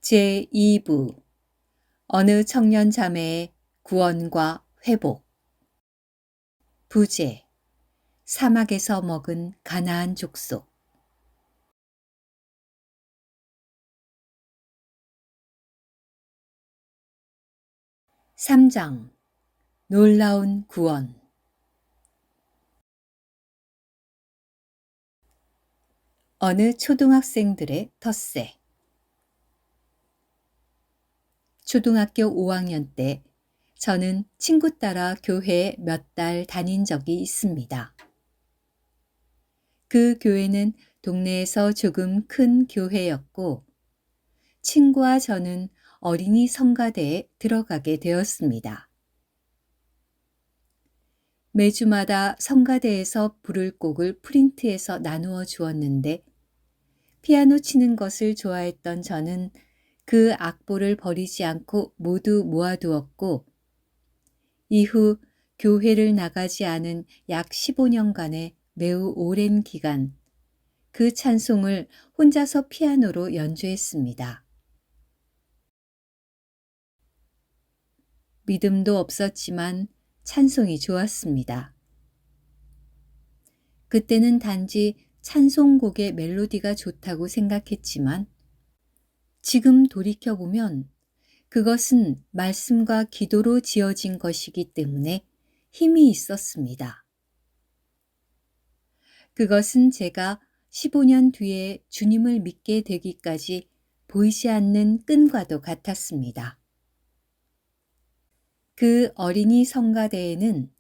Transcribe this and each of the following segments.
제2부 어느 청년 자매의 구원과 회복. 부제 사막에서 먹은 가나안 족속. 3장 놀라운 구원. 어느 초등학생들의 텃세. 초등학교 5학년 때 저는 친구 따라 교회에 몇 달 다닌 적이 있습니다. 그 교회는 동네에서 조금 큰 교회였고 친구와 저는 어린이 성가대에 들어가게 되었습니다. 매주마다 성가대에서 부를 곡을 프린트해서 나누어 주었는데 피아노 치는 것을 좋아했던 저는 그 악보를 버리지 않고 모두 모아두었고 이후 교회를 나가지 않은 약 15년간의 매우 오랜 기간 그 찬송을 혼자서 피아노로 연주했습니다. 믿음도 없었지만 찬송이 좋았습니다. 그때는 단지 찬송곡의 멜로디가 좋다고 생각했지만 지금 돌이켜보면 그것은 말씀과 기도로 지어진 것이기 때문에 힘이 있었습니다. 그것은 제가 15년 뒤에 주님을 믿게 되기까지 보이지 않는 끈과도 같았습니다. 그 어린이 성가대에는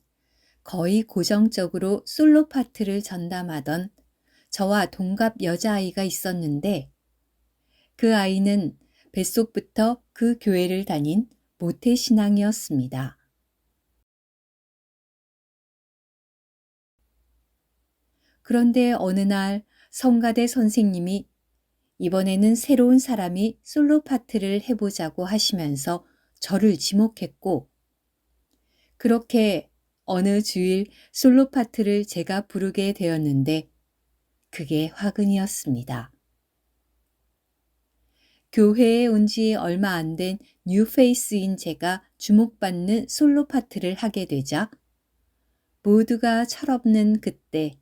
거의 고정적으로 솔로 파트를 전담하던 저와 동갑 여자아이가 있었는데 그 아이는 뱃속부터 그 교회를 다닌 모태신앙이었습니다. 그런데 어느 날 성가대 선생님이 이번에는 새로운 사람이 솔로 파트를 해보자고 하시면서 저를 지목했고 그렇게 어느 주일 솔로 파트를 제가 부르게 되었는데 그게 화근이었습니다. 교회에 온 지 얼마 안 된 뉴페이스인 제가 주목받는 솔로 파트를 하게 되자 모두가 철없는 그때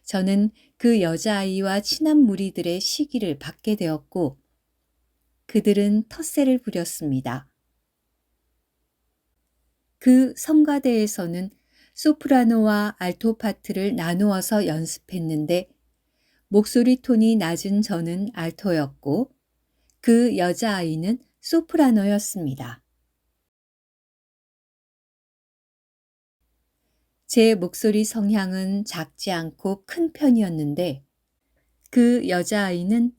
저는 그 여자아이와 친한 무리들의 시기를 받게 되었고 그들은 텃세를 부렸습니다. 그 성가대에서는 소프라노와 알토 파트를 나누어서 연습했는데 목소리 톤이 낮은 저는 알토였고 그 여자아이는 소프라노였습니다. 제 목소리 성향은 작지 않고 큰 편이었는데 그 여자아이는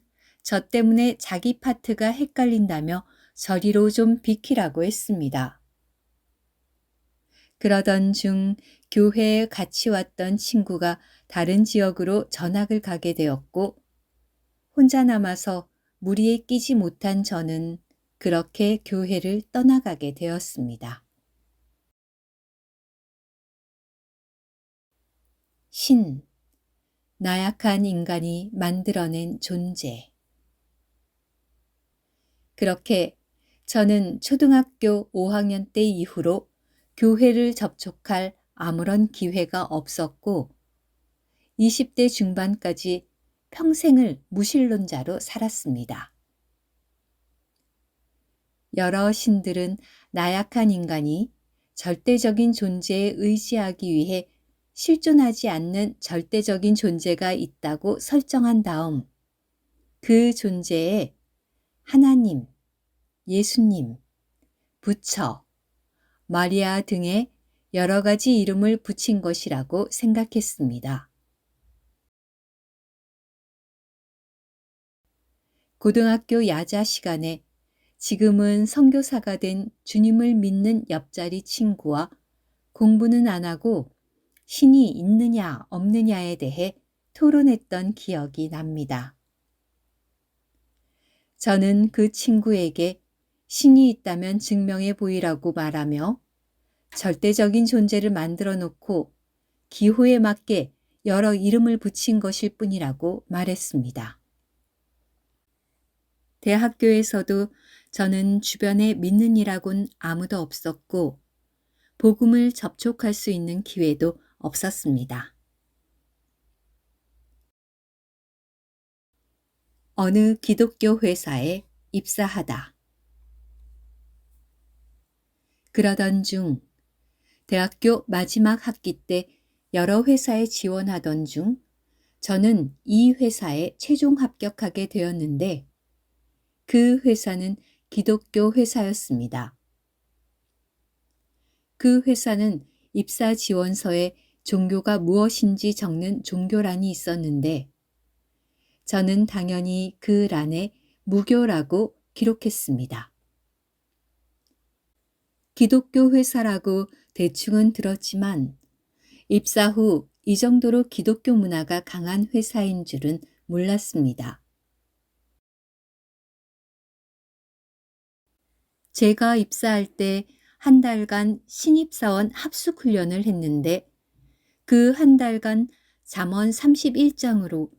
저 때문에 자기 파트가 헷갈린다며 저리로 좀 비키라고 했습니다. 그러던 중 교회에 같이 왔던 친구가 다른 지역으로 전학을 가게 되었고 혼자 남아서 무리에 끼지 못한 저는 그렇게 교회를 떠나가게 되었습니다. 신, 나약한 인간이 만들어낸 존재. 그렇게 저는 초등학교 5학년 때 이후로 교회를 접촉할 아무런 기회가 없었고 20대 중반까지 평생을 무신론자로 살았습니다. 여러 신들은 나약한 인간이 절대적인 존재에 의지하기 위해 실존하지 않는 절대적인 존재가 있다고 설정한 다음 그 존재에 하나님, 예수님, 부처, 마리아 등의 여러 가지 이름을 붙인 것이라고 생각했습니다. 고등학교 야자 시간에 지금은 선교사가 된 주님을 믿는 옆자리 친구와 공부는 안 하고 신이 있느냐 없느냐에 대해 토론했던 기억이 납니다. 저는 그 친구에게 신이 있다면 증명해 보이라고 말하며 절대적인 존재를 만들어 놓고 기호에 맞게 여러 이름을 붙인 것일 뿐이라고 말했습니다. 대학교에서도 저는 주변에 믿는 이라곤 아무도 없었고 복음을 접촉할 수 있는 기회도 없었습니다. 어느 기독교 회사에 입사하다. 그러던 중 대학교 마지막 학기 때 여러 회사에 지원하던 중 저는 이 회사에 최종 합격하게 되었는데 그 회사는 기독교 회사였습니다. 그 회사는 입사 지원서에 종교가 무엇인지 적는 종교란이 있었는데 저는 당연히 그 란에 무교라고 기록했습니다. 기독교 회사라고 대충은 들었지만 입사 후 이 정도로 기독교 문화가 강한 회사인 줄은 몰랐습니다. 제가 입사할 때 한 달간 신입사원 합숙 훈련을 했는데 그 한 달간 잠언 31장으로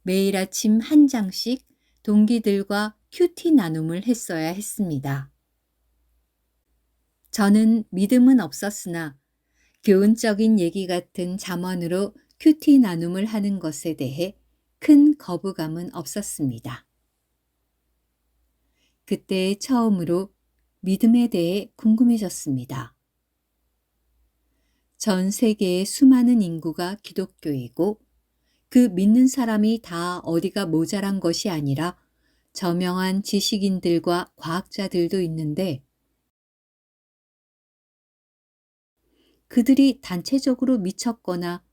매일 아침 한 장씩 동기들과 큐티 나눔을 했어야 했습니다. 저는 믿음은 없었으나 교훈적인 얘기 같은 잠언으로 큐티 나눔을 하는 것에 대해 큰 거부감은 없었습니다. 그때 처음으로 믿음에 대해 궁금해졌습니다. 전 세계의 수많은 인구가 기독교이고 그 믿는 사람이 다 어디가 모자란 것이 아니라 저명한 지식인들과 과학자들도 있는데 그들이 단체적으로 미쳤거나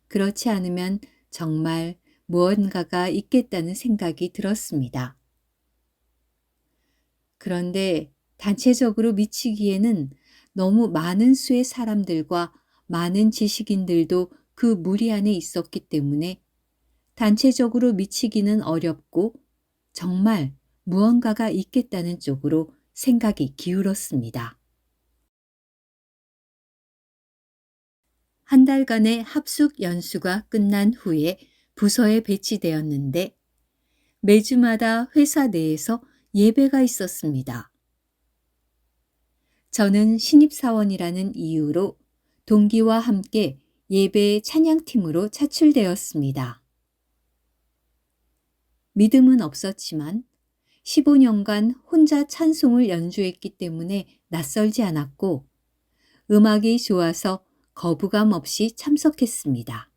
그렇지 않으면 정말 무언가가 있겠다는 생각이 들었습니다. 그런데 단체적으로 미치기에는 너무 많은 수의 사람들과 많은 지식인들도 그 무리 안에 있었기 때문에 단체적으로 미치기는 어렵고 정말 무언가가 있겠다는 쪽으로 생각이 기울었습니다. 한 달간의 합숙 연수가 끝난 후에 부서에 배치되었는데 매주마다 회사 내에서 예배가 있었습니다. 저는 신입사원이라는 이유로 동기와 함께 예배 찬양팀으로 차출되었습니다. 믿음은 없었지만 15년간 혼자 찬송을 연주했기 때문에 낯설지 않았고 음악이 좋아서 거부감 없이 참석했습니다.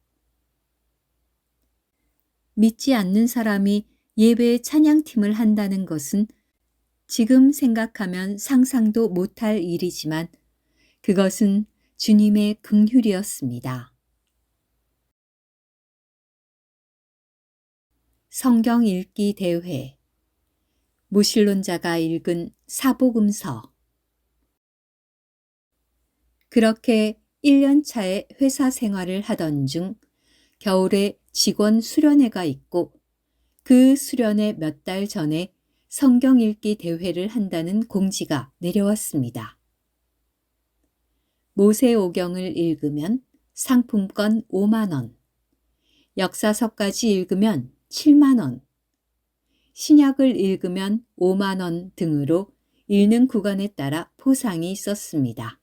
믿지 않는 사람이 예배 찬양팀을 한다는 것은 지금 생각하면 상상도 못할 일이지만 그것은 주님의 긍휼이었습니다. 성경 읽기 대회 무신론자가 읽은 사복음서 그렇게 1년 차에 회사 생활을 하던 중 겨울에 직원 수련회가 있고 그 수련회 몇 달 전에 성경 읽기 대회를 한다는 공지가 내려왔습니다. 모세오경을 읽으면 상품권 5만 원, 역사서까지 읽으면 7만 원, 신약을 읽으면 5만 원 등으로 읽는 구간에 따라 포상이 있었습니다.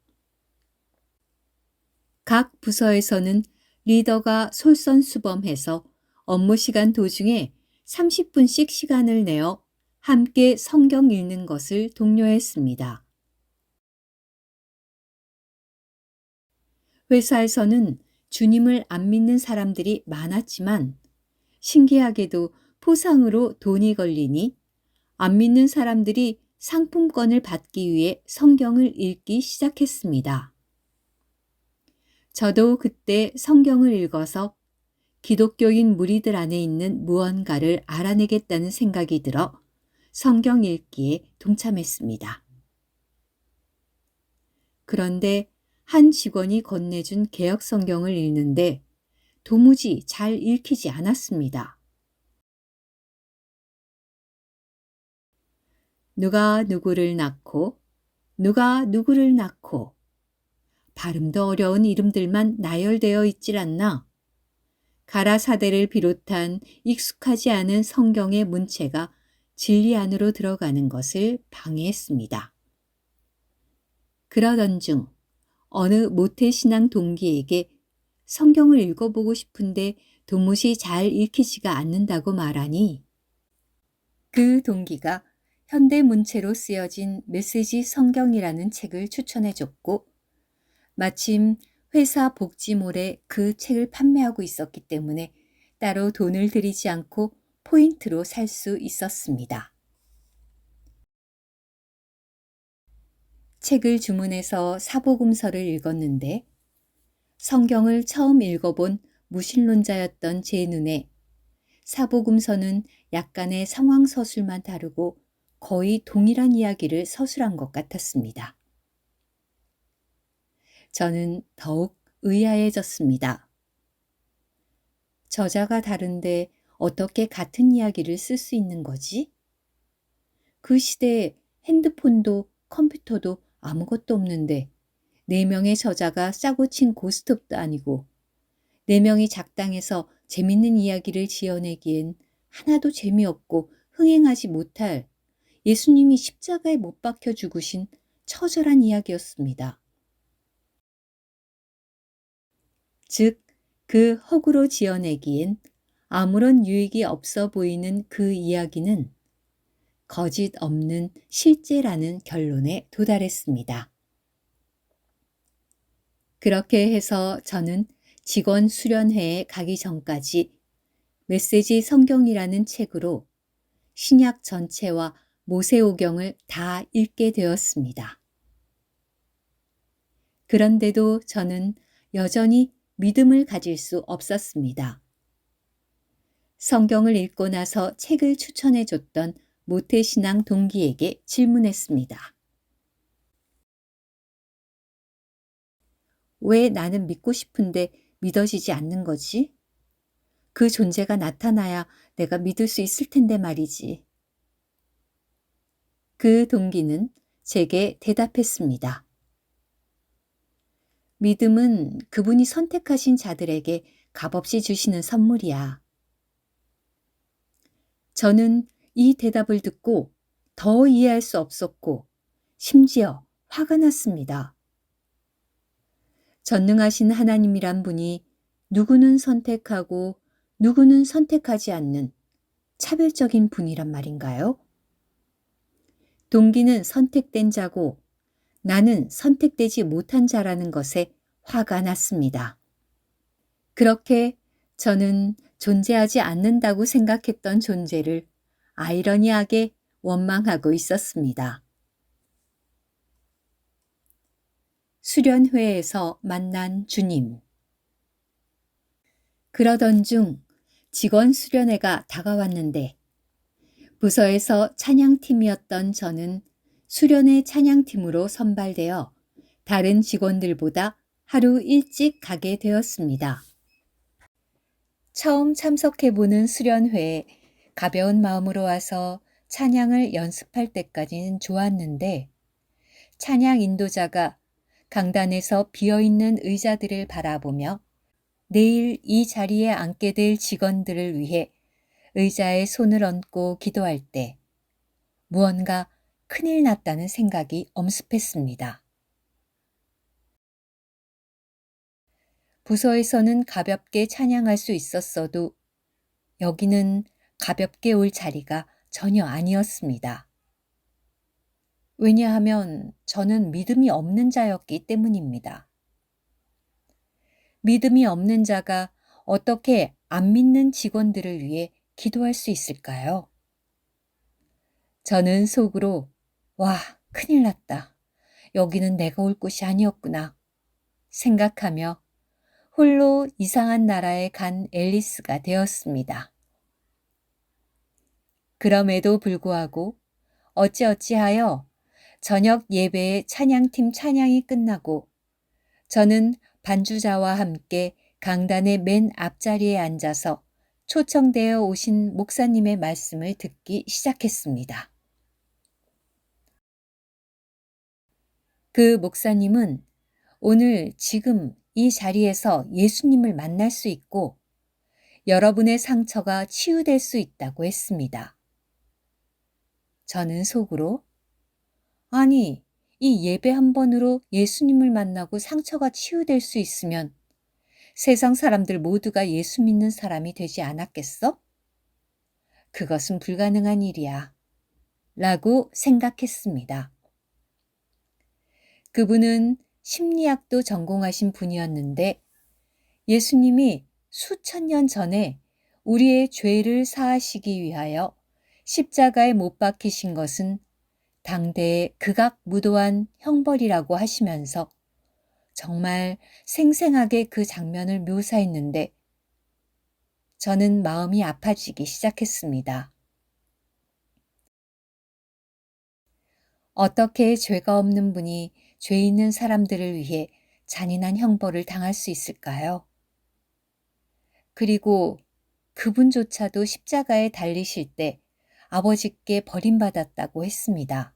각 부서에서는 리더가 솔선수범해서 업무 시간 도중에 30분씩 시간을 내어 함께 성경 읽는 것을 독려했습니다. 회사에서는 주님을 안 믿는 사람들이 많았지만 신기하게도 포상으로 돈이 걸리니 안 믿는 사람들이 상품권을 받기 위해 성경을 읽기 시작했습니다. 저도 그때 성경을 읽어서 기독교인 무리들 안에 있는 무언가를 알아내겠다는 생각이 들어 성경 읽기에 동참했습니다. 그런데 한 직원이 건네준 개역 성경을 읽는데 도무지 잘 읽히지 않았습니다. 누가 누구를 낳고, 누가 누구를 낳고, 발음도 어려운 이름들만 나열되어 있질 않나. 가라사대를 비롯한 익숙하지 않은 성경의 문체가 진리 안으로 들어가는 것을 방해했습니다. 그러던 중 어느 모태신앙 동기에게 성경을 읽어보고 싶은데 도무지 잘 읽히지가 않는다고 말하니 그 동기가 현대 문체로 쓰여진 메시지 성경이라는 책을 추천해줬고 마침 회사 복지몰에 그 책을 판매하고 있었기 때문에 따로 돈을 들이지 않고 포인트로 살 수 있었습니다. 책을 주문해서 사복음서를 읽었는데 성경을 처음 읽어본 무신론자였던 제 눈에 사복음서는 약간의 상황 서술만 다르고 거의 동일한 이야기를 서술한 것 같았습니다. 저는 더욱 의아해졌습니다. 저자가 다른데 어떻게 같은 이야기를 쓸 수 있는 거지? 그 시대에 핸드폰도 컴퓨터도 아무것도 없는데 4명의 저자가 짜고 친 고스톱도 아니고 4명이 작당해서 재밌는 이야기를 지어내기엔 하나도 재미없고 흥행하지 못할 예수님이 십자가에 못 박혀 죽으신 처절한 이야기였습니다. 즉, 그 허구로 지어내기엔 아무런 유익이 없어 보이는 그 이야기는 거짓 없는 실제라는 결론에 도달했습니다. 그렇게 해서 저는 직원 수련회에 가기 전까지 메시지 성경이라는 책으로 신약 전체와 모세오경을 다 읽게 되었습니다. 그런데도 저는 여전히 믿음을 가질 수 없었습니다. 성경을 읽고 나서 책을 추천해 줬던 모태신앙 동기에게 질문했습니다. 왜 나는 믿고 싶은데 믿어지지 않는 거지? 그 존재가 나타나야 내가 믿을 수 있을 텐데 말이지. 그 동기는 제게 대답했습니다. 믿음은 그분이 선택하신 자들에게 값없이 주시는 선물이야. 저는 이 대답을 듣고 더 이해할 수 없었고 심지어 화가 났습니다. 전능하신 하나님이란 분이 누구는 선택하고 누구는 선택하지 않는 차별적인 분이란 말인가요? 동기는 선택된 자고 나는 선택되지 못한 자라는 것에 화가 났습니다. 그렇게 저는 존재하지 않는다고 생각했던 존재를 아이러니하게 원망하고 있었습니다. 수련회에서 만난 주님. 그러던 중 직원 수련회가 다가왔는데 부서에서 찬양팀이었던 저는 수련회 찬양팀으로 선발되어 다른 직원들보다 하루 일찍 가게 되었습니다. 처음 참석해보는 수련회에 가벼운 마음으로 와서 찬양을 연습할 때까지는 좋았는데 찬양 인도자가 강단에서 비어있는 의자들을 바라보며 내일 이 자리에 앉게 될 직원들을 위해 의자에 손을 얹고 기도할 때 무언가 큰일 났다는 생각이 엄습했습니다. 부서에서는 가볍게 찬양할 수 있었어도 여기는 가볍게 올 자리가 전혀 아니었습니다. 왜냐하면 저는 믿음이 없는 자였기 때문입니다. 믿음이 없는 자가 어떻게 안 믿는 직원들을 위해 기도할 수 있을까요? 저는 속으로 와, 큰일 났다. 여기는 내가 올 곳이 아니었구나 생각하며 홀로 이상한 나라에 간 앨리스가 되었습니다. 그럼에도 불구하고 어찌어찌하여 저녁 예배의 찬양팀 찬양이 끝나고 저는 반주자와 함께 강단의 맨 앞자리에 앉아서 초청되어 오신 목사님의 말씀을 듣기 시작했습니다. 그 목사님은 오늘 지금 이 자리에서 예수님을 만날 수 있고 여러분의 상처가 치유될 수 있다고 했습니다. 저는 속으로 아니, 이 예배 한 번으로 예수님을 만나고 상처가 치유될 수 있으면 세상 사람들 모두가 예수 믿는 사람이 되지 않았겠어? 그것은 불가능한 일이야. 라고 생각했습니다. 그분은 심리학도 전공하신 분이었는데 예수님이 수천 년 전에 우리의 죄를 사하시기 위하여 십자가에 못 박히신 것은 당대의 극악무도한 형벌이라고 하시면서 정말 생생하게 그 장면을 묘사했는데 저는 마음이 아파지기 시작했습니다. 어떻게 죄가 없는 분이 죄 있는 사람들을 위해 잔인한 형벌을 당할 수 있을까요? 그리고 그분조차도 십자가에 달리실 때 아버지께 버림받았다고 했습니다.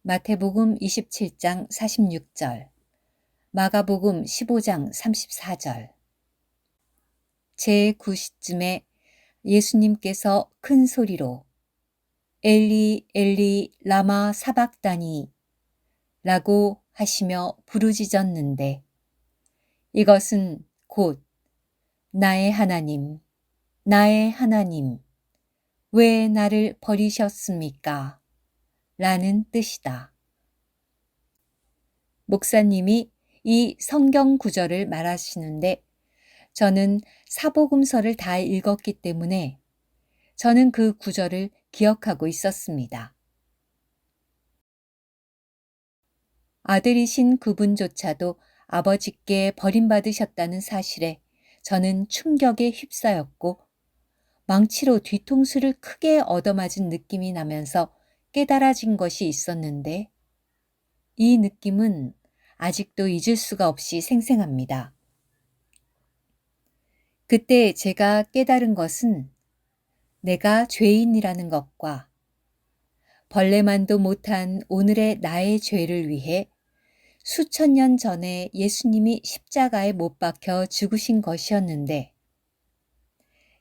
마태복음 27장 46절, 마가복음 15장 34절. 제9시쯤에 예수님께서 큰 소리로 엘리 엘리 라마 사박다니 라고 하시며 부르짖었는데 이것은 곧 나의 하나님, 나의 하나님, 왜 나를 버리셨습니까? 라는 뜻이다. 목사님이 이 성경 구절을 말하시는데 저는 사복음서를 다 읽었기 때문에 저는 그 구절을 기억하고 있었습니다. 아들이신 그분조차도 아버지께 버림받으셨다는 사실에 저는 충격에 휩싸였고 망치로 뒤통수를 크게 얻어맞은 느낌이 나면서 깨달아진 것이 있었는데 이 느낌은 아직도 잊을 수가 없이 생생합니다. 그때 제가 깨달은 것은 내가 죄인이라는 것과 벌레만도 못한 오늘의 나의 죄를 위해 수천 년 전에 예수님이 십자가에 못 박혀 죽으신 것이었는데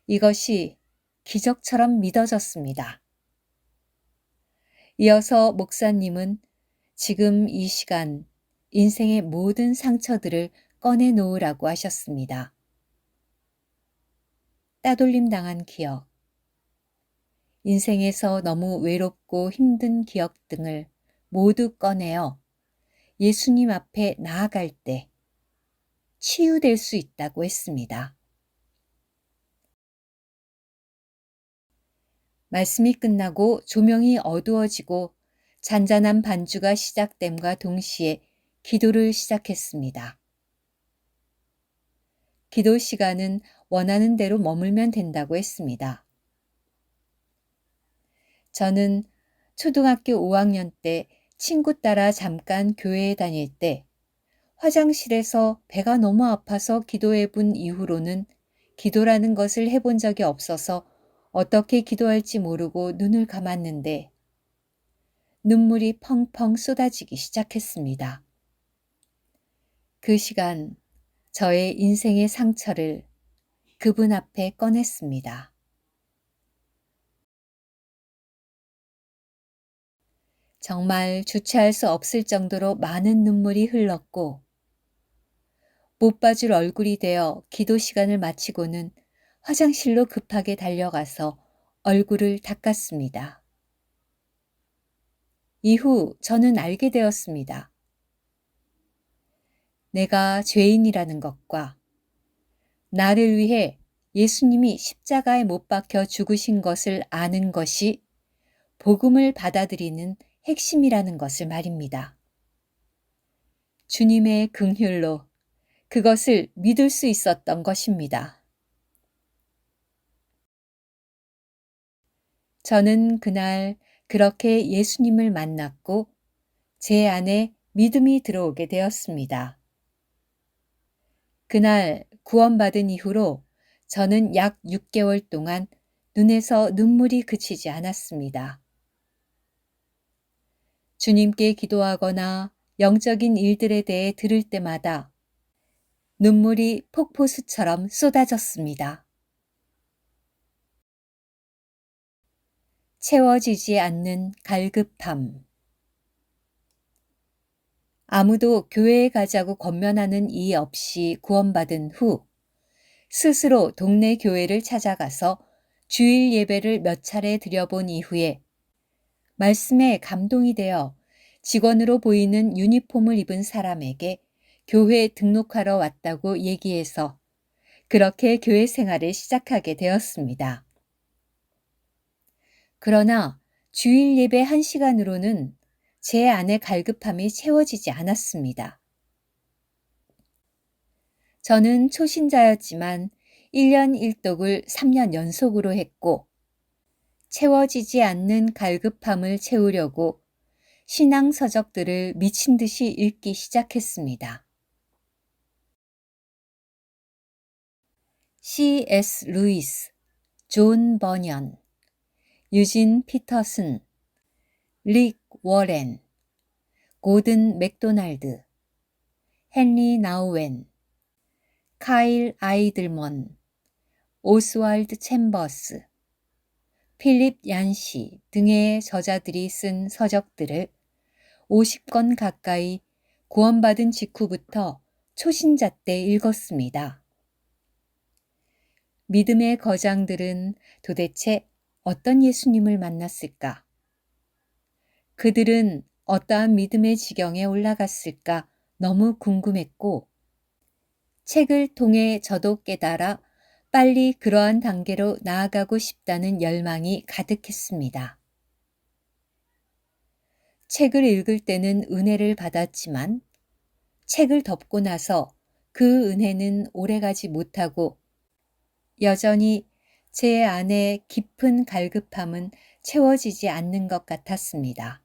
이것이 기적처럼 믿어졌습니다. 이어서 목사님은 지금 이 시간 인생의 모든 상처들을 꺼내 놓으라고 하셨습니다. 따돌림 당한 기억, 인생에서 너무 외롭고 힘든 기억 등을 모두 꺼내어 예수님 앞에 나아갈 때 치유될 수 있다고 했습니다. 말씀이 끝나고 조명이 어두워지고 잔잔한 반주가 시작됨과 동시에 기도를 시작했습니다. 기도 시간은 원하는 대로 머물면 된다고 했습니다. 저는 초등학교 5학년 때 친구 따라 잠깐 교회에 다닐 때 화장실에서 배가 너무 아파서 기도해 본 이후로는 기도라는 것을 해본 적이 없어서 어떻게 기도할지 모르고 눈을 감았는데 눈물이 펑펑 쏟아지기 시작했습니다. 그 시간 저의 인생의 상처를 그분 앞에 꺼냈습니다. 정말 주체할 수 없을 정도로 많은 눈물이 흘렀고 못 봐줄 얼굴이 되어 기도 시간을 마치고는 화장실로 급하게 달려가서 얼굴을 닦았습니다. 이후 저는 알게 되었습니다. 내가 죄인이라는 것과 나를 위해 예수님이 십자가에 못 박혀 죽으신 것을 아는 것이 복음을 받아들이는 핵심이라는 것을 말입니다. 주님의 긍휼로 그것을 믿을 수 있었던 것입니다. 저는 그날 그렇게 예수님을 만났고 제 안에 믿음이 들어오게 되었습니다. 그날 구원받은 이후로 저는 약 6개월 동안 눈에서 눈물이 그치지 않았습니다. 주님께 기도하거나 영적인 일들에 대해 들을 때마다 눈물이 폭포수처럼 쏟아졌습니다. 채워지지 않는 갈급함. 아무도 교회에 가자고 권면하는 이 없이 구원받은 후 스스로 동네 교회를 찾아가서 주일 예배를 몇 차례 드려본 이후에 말씀에 감동이 되어 직원으로 보이는 유니폼을 입은 사람에게 교회에 등록하러 왔다고 얘기해서 그렇게 교회 생활을 시작하게 되었습니다. 그러나 주일 예배 1시간으로는 제 안의 갈급함이 채워지지 않았습니다. 저는 초신자였지만 1년 1독을 3년 연속으로 했고 채워지지 않는 갈급함을 채우려고 신앙 서적들을 미친 듯이 읽기 시작했습니다. C.S. 루이스, 존 버년, 유진 피터슨, 릭 워렌, 고든 맥도날드, 헨리 나우엔, 카일 아이들먼, 오스왈드 챔버스, 필립 얀시 등의 저자들이 쓴 서적들을 50권 가까이 구원받은 직후부터 초신자 때 읽었습니다. 믿음의 거장들은 도대체 어떤 예수님을 만났을까? 그들은 어떠한 믿음의 지경에 올라갔을까 너무 궁금했고, 책을 통해 저도 깨달아 빨리 그러한 단계로 나아가고 싶다는 열망이 가득했습니다. 책을 읽을 때는 은혜를 받았지만 책을 덮고 나서 그 은혜는 오래가지 못하고 여전히 제 안에 깊은 갈급함은 채워지지 않는 것 같았습니다.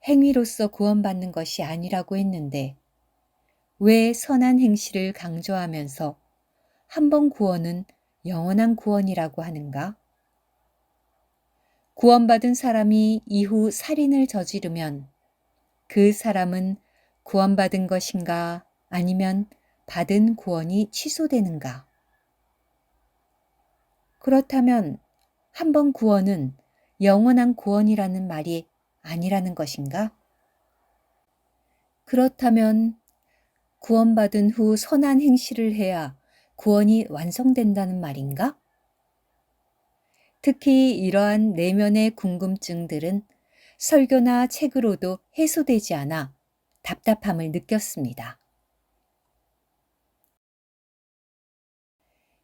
행위로서 구원받는 것이 아니라고 했는데 왜 선한 행실을 강조하면서 한 번 구원은 영원한 구원이라고 하는가? 구원받은 사람이 이후 살인을 저지르면 그 사람은 구원받은 것인가 아니면 받은 구원이 취소되는가? 그렇다면 한 번 구원은 영원한 구원이라는 말이 아니라는 것인가? 그렇다면 구원받은 후 선한 행실을 해야 구원이 완성된다는 말인가? 특히 이러한 내면의 궁금증들은 설교나 책으로도 해소되지 않아 답답함을 느꼈습니다.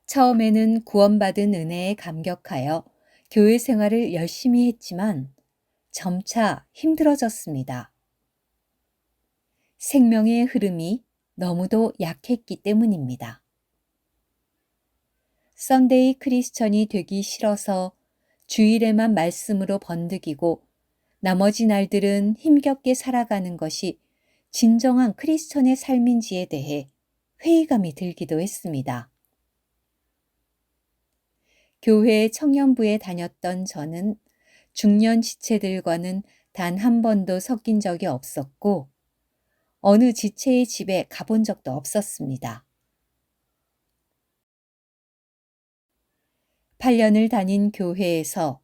처음에는 구원받은 은혜에 감격하여 교회 생활을 열심히 했지만 점차 힘들어졌습니다. 생명의 흐름이 너무도 약했기 때문입니다. 썬데이 크리스천이 되기 싫어서 주일에만 말씀으로 번득이고 나머지 날들은 힘겹게 살아가는 것이 진정한 크리스천의 삶인지에 대해 회의감이 들기도 했습니다. 교회 청년부에 다녔던 저는 중년 지체들과는 단 한 번도 섞인 적이 없었고 어느 지체의 집에 가본 적도 없었습니다. 8년을 다닌 교회에서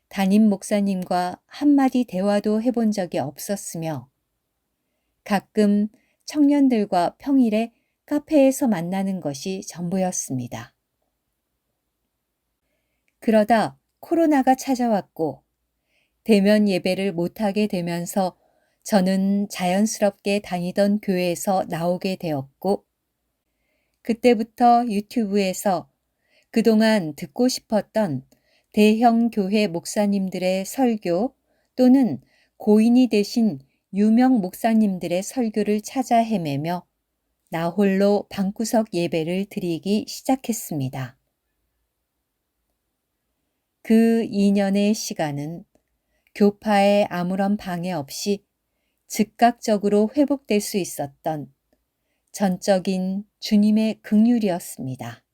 담임 목사님과 한마디 대화도 해본 적이 없었으며 가끔 청년들과 평일에 카페에서 만나는 것이 전부였습니다. 그러다 코로나가 찾아왔고 대면 예배를 못하게 되면서 저는 자연스럽게 다니던 교회에서 나오게 되었고 그때부터 유튜브에서 그동안 듣고 싶었던 대형 교회 목사님들의 설교 또는 고인이 되신 유명 목사님들의 설교를 찾아 헤매며 나 홀로 방구석 예배를 드리기 시작했습니다. 그 2년의 시간은 교파에 아무런 방해 없이 즉각적으로 회복될 수 있었던 전적인 주님의 긍휼이었습니다.